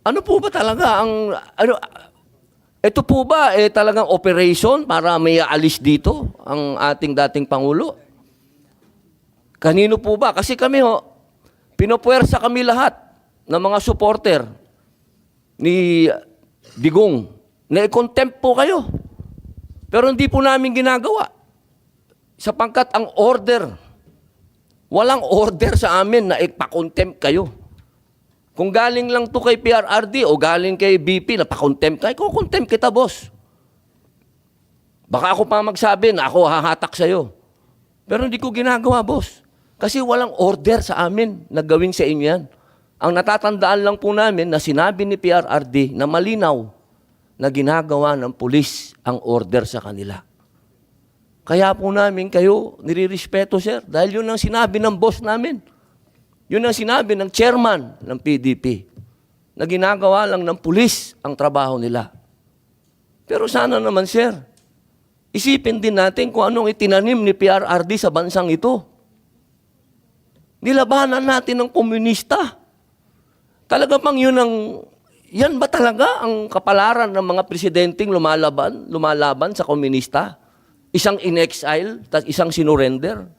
Ano po ba talaga ang ano ito po ba talagang operation para may aalis dito ang ating dating pangulo? Kanino po ba? Kasi kami pinopuwersa kami lahat ng mga supporter ni Digong na i-contempt po kayo. Pero hindi po namin ginagawa. Sapagkat ang order, walang order sa amin na ipa-contempt kayo. Kung galing lang to kay PRRD o galing kay BP na pa-contempt kayo, kukontempt kita, boss. Baka ako pa magsabi na ako hahatak sa'yo. Pero hindi ko ginagawa, boss. Kasi walang order sa amin na gawin sa inyo yan. Ang natatandaan lang po namin na sinabi ni PRRD na malinaw na ginagawa ng pulis ang order sa kanila. Kaya po namin kayo nirirespeto, sir, dahil yun ang sinabi ng boss namin. Yun ang sinabi ng chairman ng PDP na ginagawa lang ng pulis ang trabaho nila. Pero sana naman, sir, isipin din natin kung anong itinanim ni PRRD sa bansang ito. Nilabanan natin ng komunista. Talaga bang yan ba talaga ang kapalaran ng mga presidenteng lumalaban sa komunista? Isang in-exile, tas isang sinurrender?